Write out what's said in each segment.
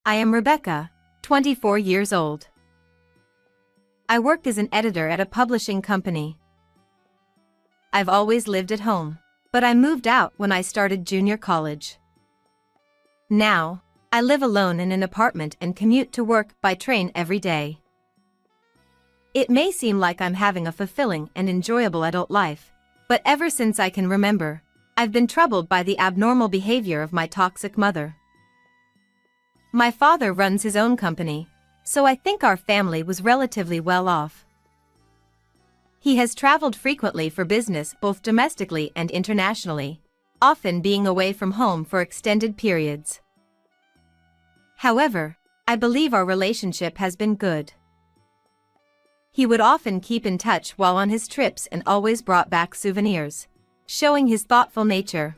I am Rebecca, 24 years old. I work as an editor at a publishing company. I've always lived at home, but I moved out when I started junior college. Now, I live alone in an apartment and commute to work by train every day. It may seem like I'm having a fulfilling and enjoyable adult life, but ever since I can remember, I've been troubled by the abnormal behavior of my toxic mother. My father runs his own company, so I think our family was relatively well off. He has traveled frequently for business both domestically and internationally, often being away from home for extended periods. However, I believe our relationship has been good. He would often keep in touch while on his trips and always brought back souvenirs, showing his thoughtful nature.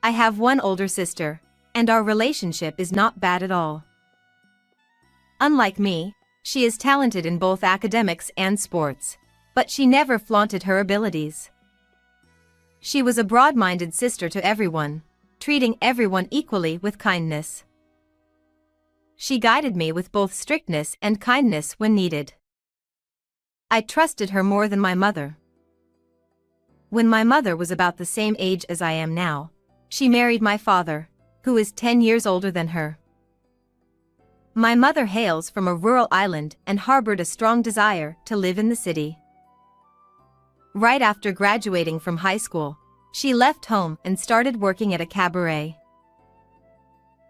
I have one older sister, and our relationship is not bad at all. Unlike me, she is talented in both academics and sports, but she never flaunted her abilities. She was a broad-minded sister to everyone, treating everyone equally with kindness. She guided me with both strictness and kindness when needed. I trusted her more than my mother. When my mother was about the same age as I am now, she married my father, who is 10 years older than her. My mother hails from a rural island and harbored a strong desire to live in the city. Right after graduating from high school, she left home and started working at a cabaret.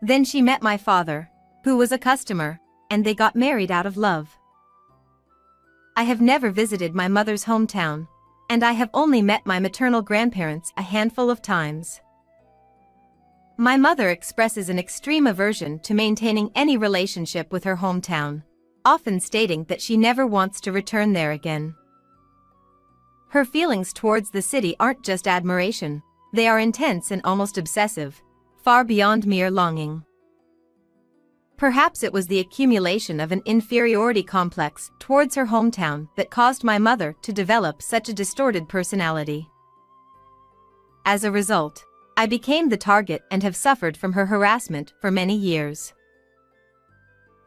Then she met my father, who was a customer, and they got married out of love. I have never visited my mother's hometown, and I have only met my maternal grandparents a handful of times. My mother expresses an extreme aversion to maintaining any relationship with her hometown, often stating that she never wants to return there again. Her feelings towards the city aren't just admiration, they are intense and almost obsessive, far beyond mere longing. Perhaps it was the accumulation of an inferiority complex towards her hometown that caused my mother to develop such a distorted personality. As a result, I became the target and have suffered from her harassment for many years.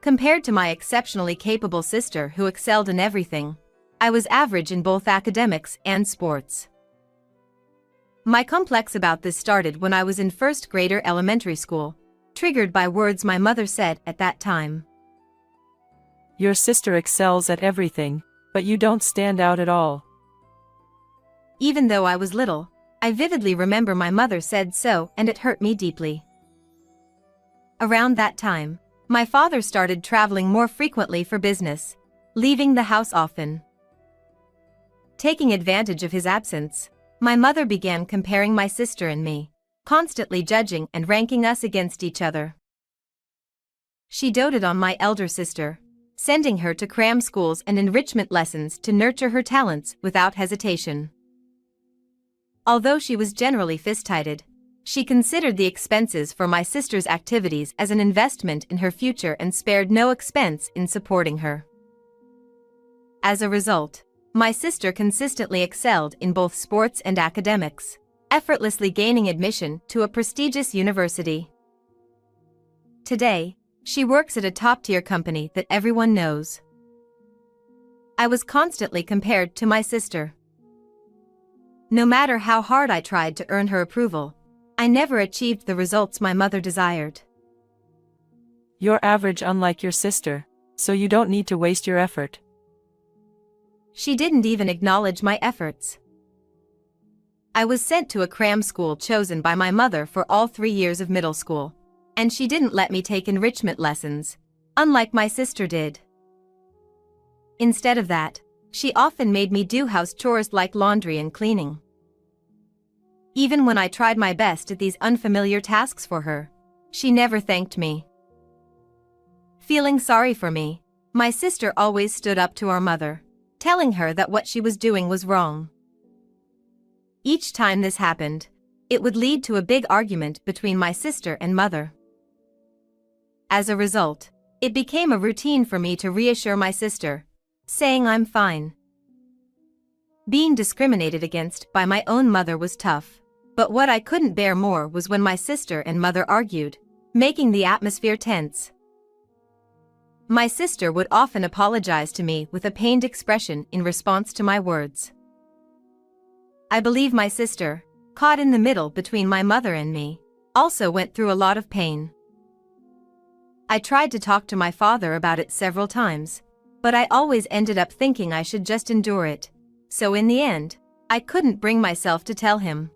Compared to my exceptionally capable sister who excelled in everything, I was average in both academics and sports. My complex about this started when I was in first grader elementary school, triggered by words my mother said at that time. Your sister excels at everything, but you don't stand out at all. Even though I was little, I vividly remember my mother said so, and it hurt me deeply. Around that time, my father started traveling more frequently for business, leaving the house often. Taking advantage of his absence, my mother began comparing my sister and me, constantly judging and ranking us against each other. She doted on my elder sister, sending her to cram schools and enrichment lessons to nurture her talents without hesitation. Although she was generally fist-tighted, she considered the expenses for my sister's activities as an investment in her future and spared no expense in supporting her. As a result, my sister consistently excelled in both sports and academics, effortlessly gaining admission to a prestigious university. Today, she works at a top-tier company that everyone knows. I was constantly compared to my sister. No matter how hard I tried to earn her approval, I never achieved the results my mother desired. You're average unlike your sister, so you don't need to waste your effort. She didn't even acknowledge my efforts. I was sent to a cram school chosen by my mother for all 3 years of middle school, and she didn't let me take enrichment lessons, unlike my sister did. Instead of that, she often made me do house chores like laundry and cleaning. Even when I tried my best at these unfamiliar tasks for her, she never thanked me. Feeling sorry for me, my sister always stood up to our mother, telling her that what she was doing was wrong. Each time this happened, it would lead to a big argument between my sister and mother. As a result, it became a routine for me to reassure my sister, saying I'm fine. Being discriminated against by my own mother was tough, but what I couldn't bear more was when my sister and mother argued, making the atmosphere tense. My sister would often apologize to me with a pained expression in response to my words. I believe my sister, caught in the middle between my mother and me, also went through a lot of pain. I tried to talk to my father about it several times, but I always ended up thinking I should just endure it, so in the end, I couldn't bring myself to tell him.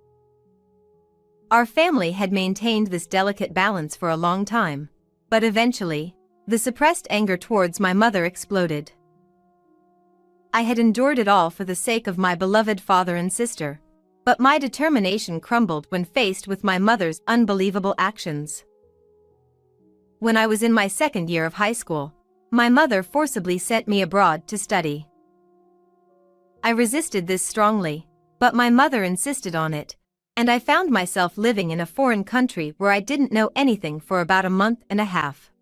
Our family had maintained this delicate balance for a long time, but eventually, the suppressed anger towards my mother exploded. I had endured it all for the sake of my beloved father and sister, but my determination crumbled when faced with my mother's unbelievable actions. When I was in my second year of high school, my mother forcibly sent me abroad to study. I resisted this strongly, but my mother insisted on it, and I found myself living in a foreign country where I didn't know anything for about a month and a half.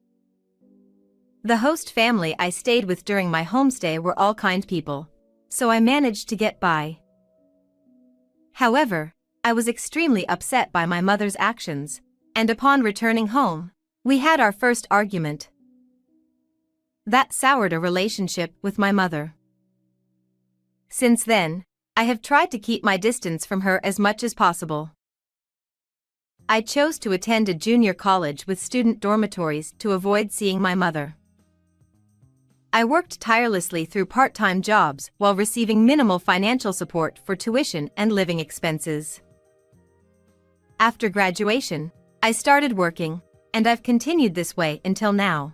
The host family I stayed with during my homestay were all kind people, so I managed to get by. However, I was extremely upset by my mother's actions, and upon returning home, we had our first argument. That soured a relationship with my mother. Since then, I have tried to keep my distance from her as much as possible. I chose to attend a junior college with student dormitories to avoid seeing my mother. I worked tirelessly through part-time jobs while receiving minimal financial support for tuition and living expenses. After graduation, I started working, and I've continued this way until now.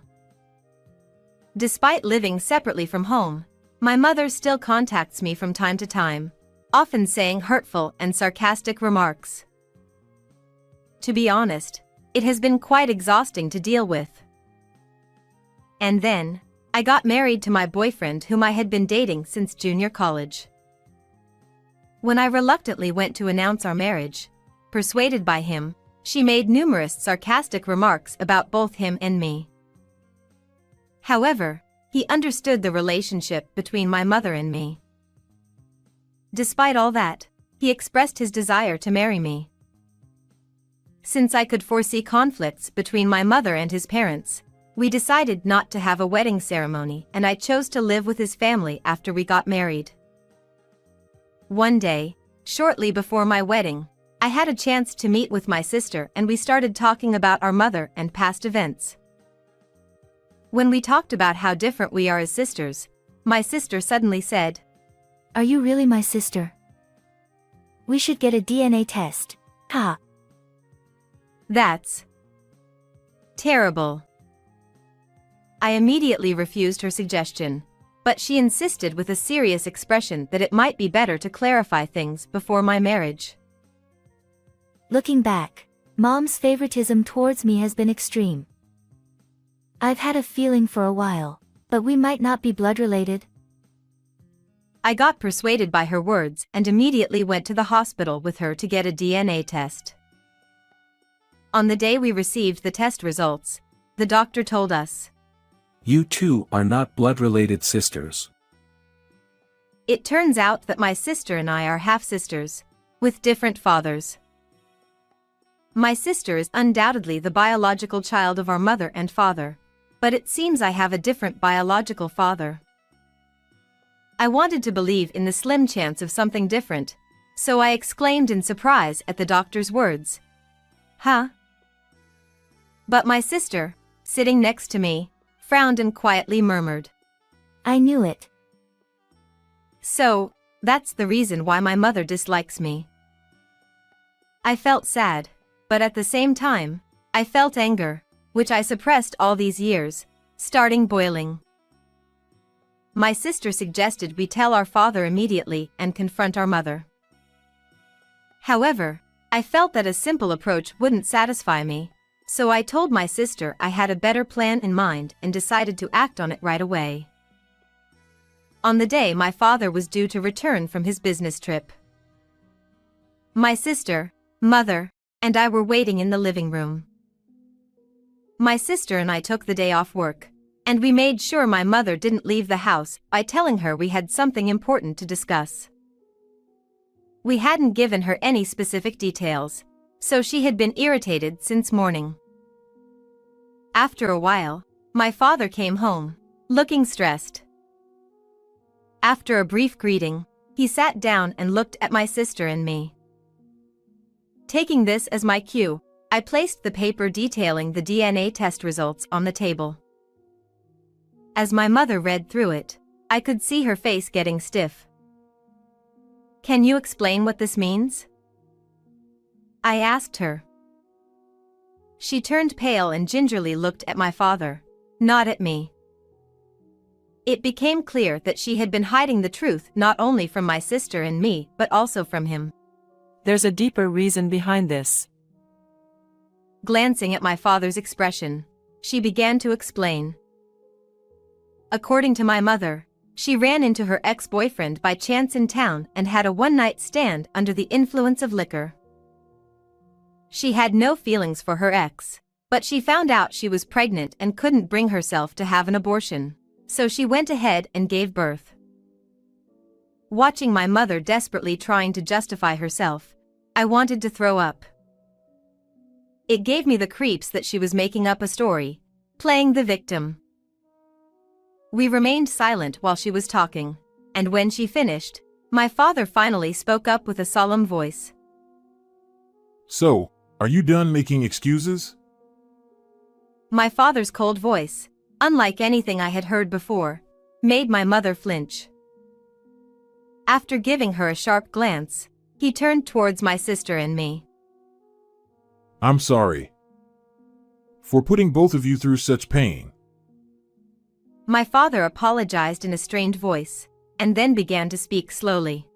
Despite living separately from home, my mother still contacts me from time to time, often saying hurtful and sarcastic remarks. To be honest, it has been quite exhausting to deal with. And then, I got married to my boyfriend whom I had been dating since junior college. When I reluctantly went to announce our marriage, persuaded by him, she made numerous sarcastic remarks about both him and me. However, he understood the relationship between my mother and me. Despite all that, he expressed his desire to marry me. Since I could foresee conflicts between my mother and his parents, we decided not to have a wedding ceremony, and I chose to live with his family after we got married. One day, shortly before my wedding, I had a chance to meet with my sister and we started talking about our mother and past events. When we talked about how different we are as sisters, my sister suddenly said, "Are you really my sister? We should get a DNA test." Ha! "That's terrible." I immediately refused her suggestion, but she insisted with a serious expression that it might be better to clarify things before my marriage. Looking back, Mom's favoritism towards me has been extreme. I've had a feeling for a while, but we might not be blood related. I got persuaded by her words and immediately went to the hospital with her to get a DNA test. On the day we received the test results, the doctor told us, "You two are not blood-related sisters." It turns out that my sister and I are half-sisters, with different fathers. My sister is undoubtedly the biological child of our mother and father, but it seems I have a different biological father. I wanted to believe in the slim chance of something different, so I exclaimed in surprise at the doctor's words. "Huh?" But my sister, sitting next to me, frowned and quietly murmured, "I knew it." "So, that's the reason why my mother dislikes me." I felt sad, but at the same time, I felt anger, which I suppressed all these years, starting boiling. My sister suggested we tell our father immediately and confront our mother. However, I felt that a simple approach wouldn't satisfy me, so I told my sister I had a better plan in mind and decided to act on it right away. On the day my father was due to return from his business trip, my sister, mother, and I were waiting in the living room. My sister and I took the day off work, and we made sure my mother didn't leave the house by telling her we had something important to discuss. We hadn't given her any specific details, so she had been irritated since morning. After a while, my father came home, looking stressed. After a brief greeting, he sat down and looked at my sister and me. Taking this as my cue, I placed the paper detailing the DNA test results on the table. As my mother read through it, I could see her face getting stiff. "Can you explain what this means?" I asked her. She turned pale and gingerly looked at my father, not at me. It became clear that she had been hiding the truth not only from my sister and me but also from him. There's a deeper reason behind this. Glancing at my father's expression, she began to explain. According to my mother, she ran into her ex-boyfriend by chance in town and had a one-night stand under the influence of liquor. She had no feelings for her ex, but she found out she was pregnant and couldn't bring herself to have an abortion, so she went ahead and gave birth. Watching my mother desperately trying to justify herself, I wanted to throw up. It gave me the creeps that she was making up a story, playing the victim. We remained silent while she was talking, and when she finished, my father finally spoke up with a solemn voice. "So, are you done making excuses?" My father's cold voice, unlike anything I had heard before, made my mother flinch. After giving her a sharp glance, he turned towards my sister and me. "I'm sorry for putting both of you through such pain." My father apologized in a strained voice, and then began to speak slowly.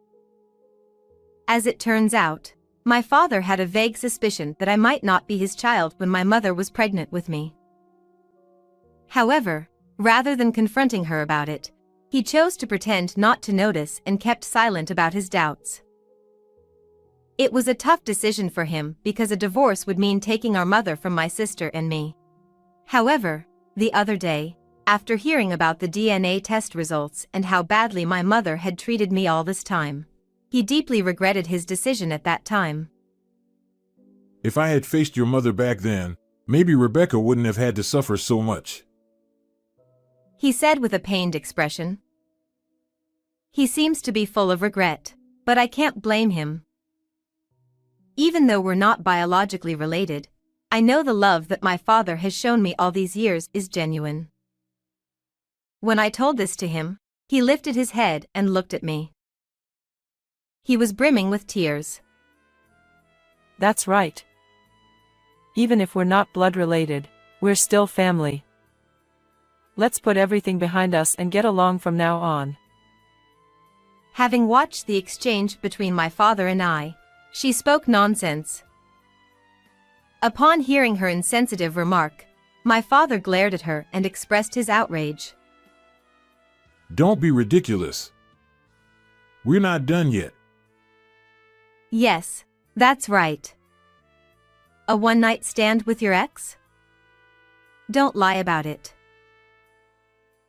As it turns out, my father had a vague suspicion that I might not be his child when my mother was pregnant with me. However, rather than confronting her about it, he chose to pretend not to notice and kept silent about his doubts. It was a tough decision for him because a divorce would mean taking our mother from my sister and me. However, the other day, after hearing about the DNA test results and how badly my mother had treated me all this time, he deeply regretted his decision at that time. "If I had faced your mother back then, maybe Rebecca wouldn't have had to suffer so much," he said with a pained expression. He seems to be full of regret, but I can't blame him. Even though we're not biologically related, I know the love that my father has shown me all these years is genuine. When I told this to him, he lifted his head and looked at me. He was brimming with tears. That's right. Even if we're not blood related, we're still family. Let's put everything behind us and get along from now on. Having watched the exchange between my father and I, she spoke nonsense. Upon hearing her insensitive remark, my father glared at her and expressed his outrage. "Don't be ridiculous. We're not done yet." Yes, that's right. A one-night stand with your ex? Don't lie about it.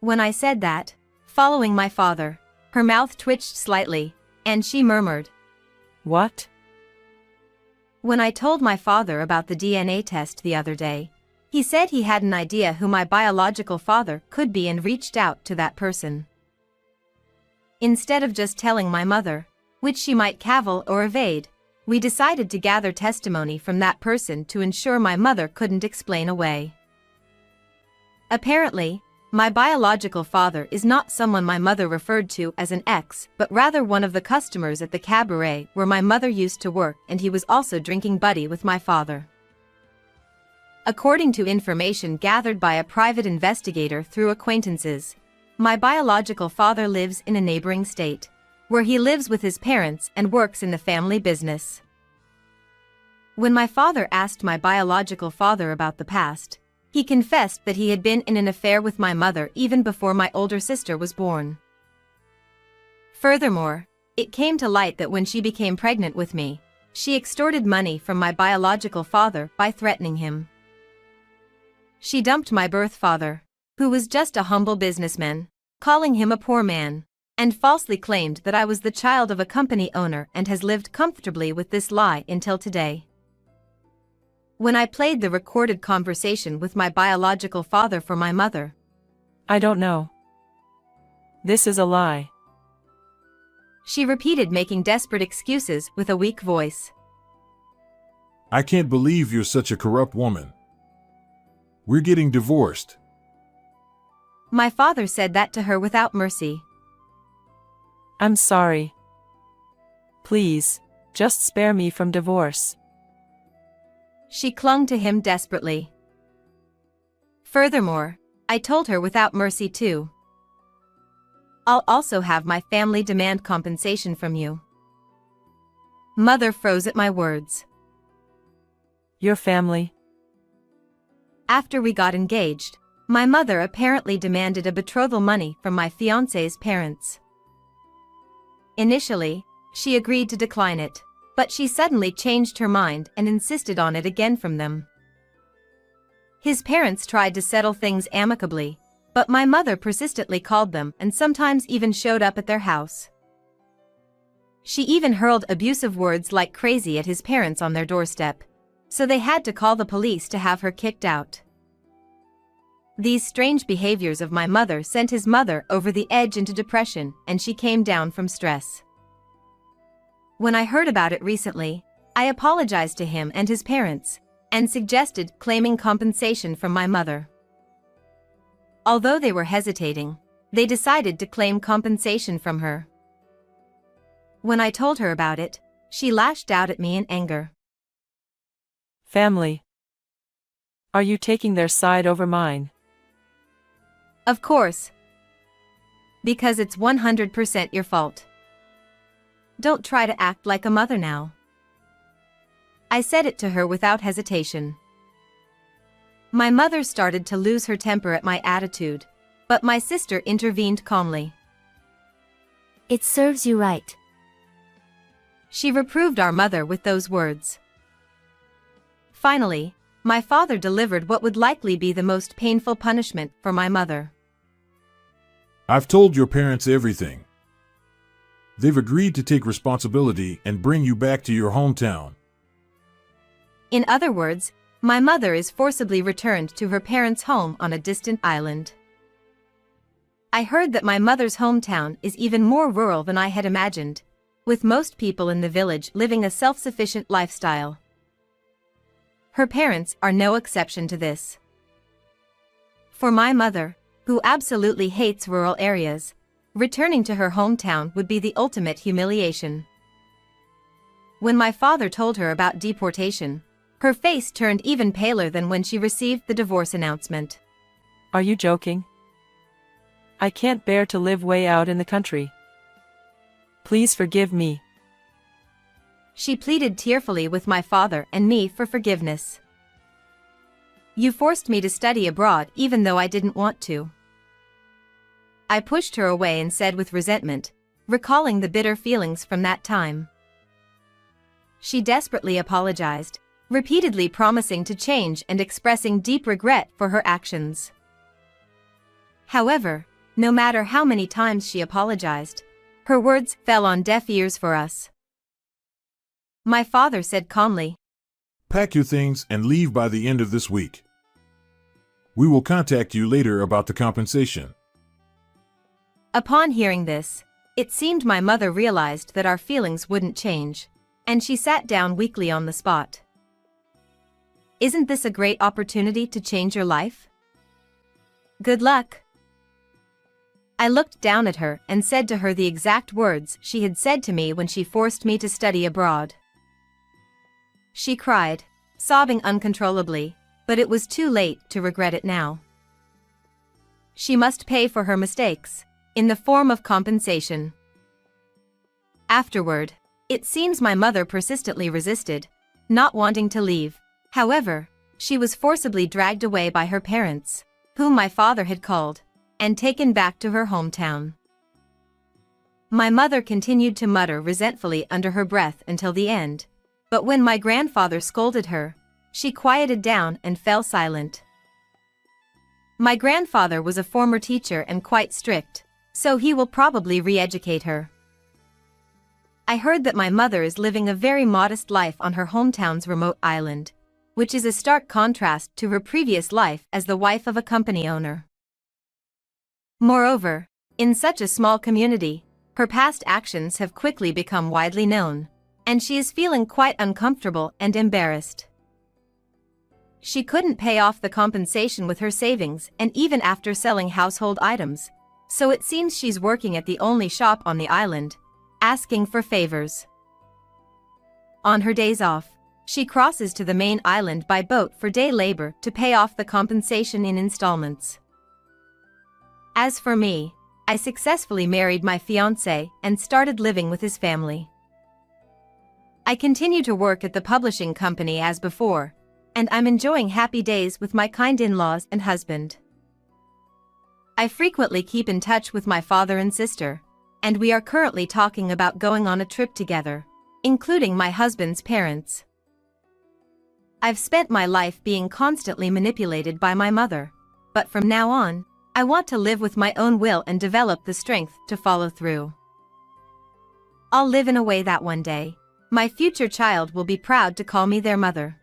When I said that, following my father, her mouth twitched slightly, and she murmured, What? When I told my father about the DNA test the other day, he said he had an idea who my biological father could be and reached out to that person. Instead of just telling my mother, which she might cavil or evade, we decided to gather testimony from that person to ensure my mother couldn't explain away. Apparently, my biological father is not someone my mother referred to as an ex, but rather one of the customers at the cabaret where my mother used to work, and he was also drinking buddy with my father. According to information gathered by a private investigator through acquaintances, my biological father lives in a neighboring state, where he lives with his parents and works in the family business. When my father asked my biological father about the past, he confessed that he had been in an affair with my mother even before my older sister was born. Furthermore, it came to light that when she became pregnant with me, she extorted money from my biological father by threatening him. She dumped my birth father, who was just a humble businessman, calling him a poor man, and falsely claimed that I was the child of a company owner and has lived comfortably with this lie until today. when I played the recorded conversation with my biological father for my mother. I don't know. This is a lie. She repeated, making desperate excuses with a weak voice. I can't believe you're such a corrupt woman. We're getting divorced. My father said that to her without mercy. I'm sorry. Please, just spare me from divorce. She clung to him desperately. Furthermore, I told her without mercy too. I'll also have my family demand compensation from you. Mother froze at my words. Your family? After we got engaged, my mother apparently demanded a betrothal money from my fiancé's parents. Initially, she agreed to decline it, but she suddenly changed her mind and insisted on it again from them. His parents tried to settle things amicably, but my mother persistently called them and sometimes even showed up at their house. She even hurled abusive words like crazy at his parents on their doorstep, so they had to call the police to have her kicked out. These strange behaviors of my mother sent his mother over the edge into depression, and she came down from stress. When I heard about it recently, I apologized to him and his parents, and suggested claiming compensation from my mother. Although they were hesitating, they decided to claim compensation from her. When I told her about it, she lashed out at me in anger. Family. Are you taking their side over mine? Of course. Because it's 100% your fault. Don't try to act like a mother now. I said it to her without hesitation. My mother started to lose her temper at my attitude, but my sister intervened calmly. It serves you right. She reproved our mother with those words. Finally, my father delivered what would likely be the most painful punishment for my mother. I've told your parents everything. They've agreed to take responsibility and bring you back to your hometown. In other words, my mother is forcibly returned to her parents' home on a distant island. I heard that my mother's hometown is even more rural than I had imagined, with most people in the village living a self-sufficient lifestyle. Her parents are no exception to this. For my mother, who absolutely hates rural areas, returning to her hometown would be the ultimate humiliation. When my father told her about deportation, her face turned even paler than when she received the divorce announcement. Are you joking? I can't bear to live way out in the country. Please forgive me. She pleaded tearfully with my father and me for forgiveness. You forced me to study abroad even though I didn't want to. I pushed her away and said with resentment, recalling the bitter feelings from that time. She desperately apologized, repeatedly promising to change and expressing deep regret for her actions. However, no matter how many times she apologized, her words fell on deaf ears for us. My father said calmly, Pack your things and leave by the end of this week. We will contact you later about the compensation. Upon hearing this, it seemed my mother realized that our feelings wouldn't change, and she sat down weakly on the spot. Isn't this a great opportunity to change your life? Good luck. I looked down at her and said to her the exact words she had said to me when she forced me to study abroad. She cried, sobbing uncontrollably, but it was too late to regret it now. She must pay for her mistakes, in the form of compensation. Afterward, it seems my mother persistently resisted, not wanting to leave. However, she was forcibly dragged away by her parents, whom my father had called, and taken back to her hometown. My mother continued to mutter resentfully under her breath until the end, but when my grandfather scolded her, she quieted down and fell silent. My grandfather was a former teacher and quite strict, so he will probably re-educate her. I heard that my mother is living a very modest life on her hometown's remote island, which is a stark contrast to her previous life as the wife of a company owner. Moreover, in such a small community, her past actions have quickly become widely known, and she is feeling quite uncomfortable and embarrassed. She couldn't pay off the compensation with her savings and even after selling household items, so it seems she's working at the only shop on the island, asking for favors. On her days off, she crosses to the main island by boat for day labor to pay off the compensation in installments. As for me, I successfully married my fiancé and started living with his family. I continue to work at the publishing company as before, and I'm enjoying happy days with my kind in-laws and husband. I frequently keep in touch with my father and sister, and we are currently talking about going on a trip together, including my husband's parents. I've spent my life being constantly manipulated by my mother, but from now on, I want to live with my own will and develop the strength to follow through. I'll live in a way that one day, my future child will be proud to call me their mother.